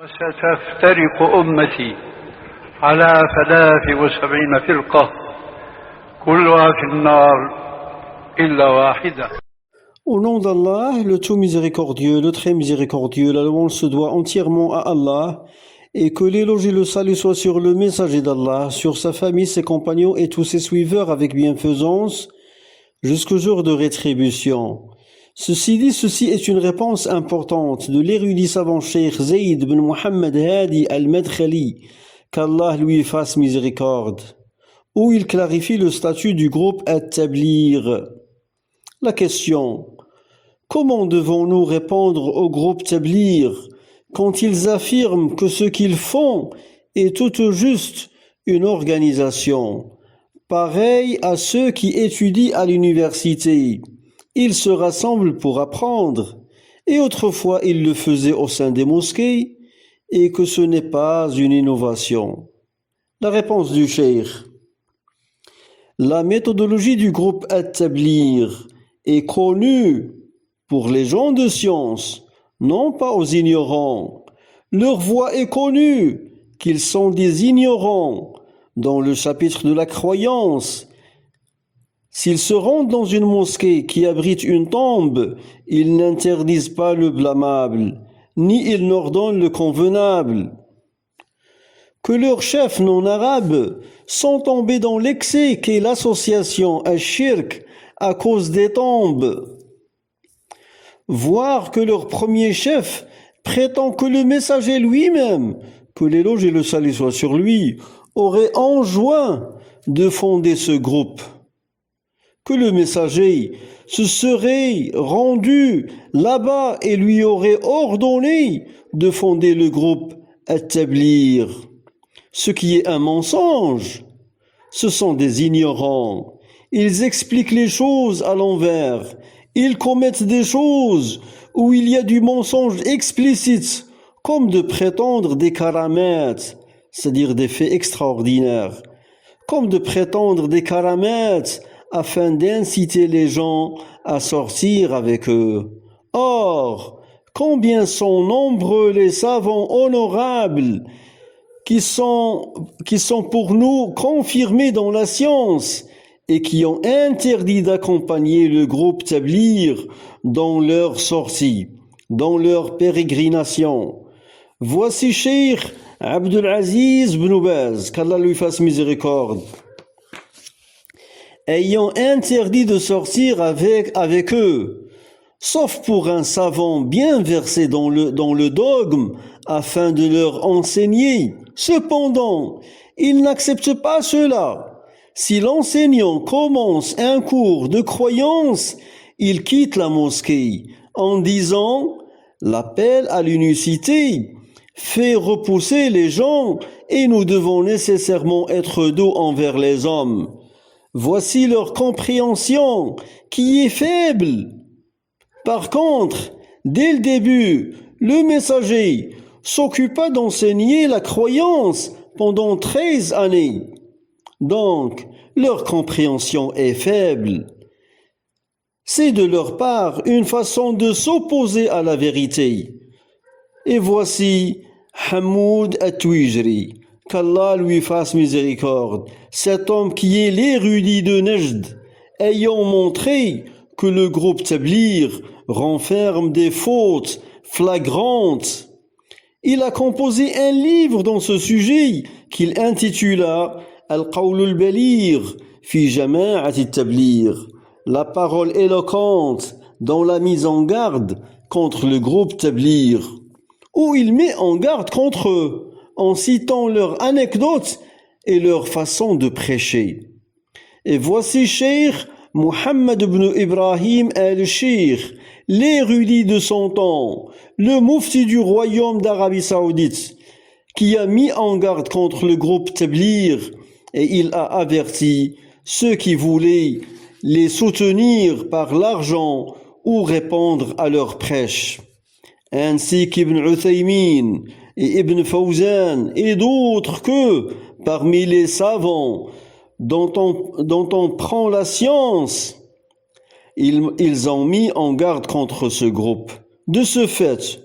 وستفترق أمتي على 73 فرقة كلها في النار إلا واحدة. Au nom d'Allah, le tout miséricordieux, le très miséricordieux, la louange se doit entièrement à Allah, et que l'éloge et le salut soient sur le messager d'Allah, sur sa famille, ses compagnons et tous ses suiveurs avec bienfaisance, jusqu'au jour de rétribution. Ceci dit, ceci est une réponse importante de l'érudit savant Cheikh Zayd bin Mohammed Hadi al-Madkhali, qu'Allah lui fasse miséricorde, où il clarifie le statut du groupe At-Tablir. La question: comment devons-nous répondre au groupe Tablir quand ils affirment que ce qu'ils font est tout juste une organisation, pareille à ceux qui étudient à l'université? Ils se rassemblent pour apprendre, et autrefois ils le faisaient au sein des mosquées, et que ce n'est pas une innovation. La réponse du cheikh: la méthodologie du groupe At-Tablir est connue pour les gens de science, non pas aux ignorants. Leur voix est connue, qu'ils sont des ignorants. Dans le chapitre de la croyance, s'ils se rendent dans une mosquée qui abrite une tombe, ils n'interdisent pas le blâmable, ni ils n'ordonnent le convenable. Que leurs chefs non arabes sont tombés dans l'excès qu'est l'association à shirk à cause des tombes. Voir que leur premier chef prétend que le messager lui-même, que l'éloge et le salut soient sur lui, aurait enjoint de fonder ce groupe. Que le messager se serait rendu là-bas et lui aurait ordonné de fonder le groupe At-Tablir. Ce qui est un mensonge. Ce sont des ignorants. Ils expliquent les choses à l'envers. Ils commettent des choses où il y a du mensonge explicite, comme de prétendre des karamats, c'est-à-dire des faits extraordinaires, comme de prétendre des karamats afin d'inciter les gens à sortir avec eux. Or, combien sont nombreux les savants honorables qui sont pour nous confirmés dans la science et qui ont interdit d'accompagner le groupe Tablir dans leur sortie, dans leur pérégrination. Voici Cheikh Abdul Aziz bin Baz, qu'Allah lui fasse miséricorde, ayant interdit de sortir avec eux, sauf pour un savant bien versé dans le dogme, afin de leur enseigner. Cependant, ils n'acceptent pas cela. Si l'enseignant commence un cours de croyance, il quitte la mosquée en disant: l'appel à l'unicité fait repousser les gens et nous devons nécessairement être doux envers les hommes. Voici leur compréhension qui est faible. Par contre, dès le début, le messager s'occupa d'enseigner la croyance pendant 13 années. Donc, leur compréhension est faible. C'est de leur part une façon de s'opposer à la vérité. Et voici Hamoud At-Twijri, qu'Allah lui fasse miséricorde, cet homme qui est l'érudit de Najd, ayant montré que le groupe Tablir renferme des fautes flagrantes. Il a composé un livre dans ce sujet qu'il intitula Al-Qawl al-Balir fi Jama'at al-Tablir, la parole éloquente dans la mise en garde contre le groupe Tablir, où il met en garde contre eux en citant leurs anecdotes et leur façon de prêcher. Et voici Cheikh Mohammed ibn Ibrahim al-Sheikh, l'érudit de son temps, le mufti du royaume d'Arabie Saoudite, qui a mis en garde contre le groupe Tablir, et il a averti ceux qui voulaient les soutenir par l'argent ou répondre à leurs prêches, ainsi qu'Ibn Uthaymin et Ibn Fawzan et d'autres que, parmi les savants dont on prend la science, ils ont mis en garde contre ce groupe. De ce fait,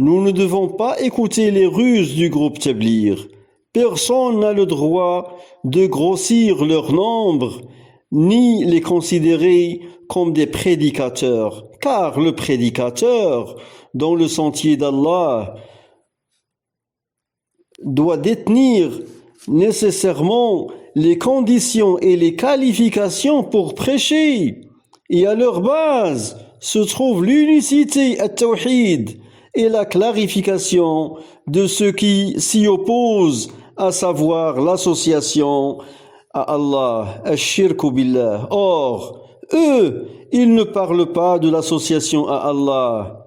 Nous ne devons pas écouter les ruses du groupe Tabligh. Personne n'a le droit de grossir leur nombre, ni les considérer comme des prédicateurs, car le prédicateur, dans le sentier d'Allah, doit détenir nécessairement les conditions et les qualifications pour prêcher. Et à leur base se trouve l'unicité, at-tawhid, et la clarification de ce qui s'y oppose, à savoir l'association à Allah, ash-shirku billah. Or, eux, ils ne parlent pas de l'association à Allah.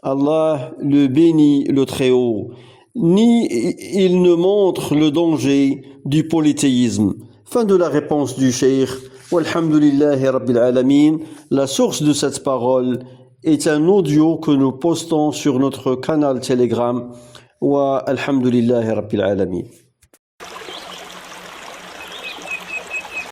Allah le bénit le Très-Haut, ni il ne montre le danger du polythéisme. Fin de la réponse du cheikh. Walhamdulillahi Rabbil Alamin. La source de cette parole est un audio que nous postons sur notre canal Telegram. Wa alhamdulillahi Rabbil Alamin.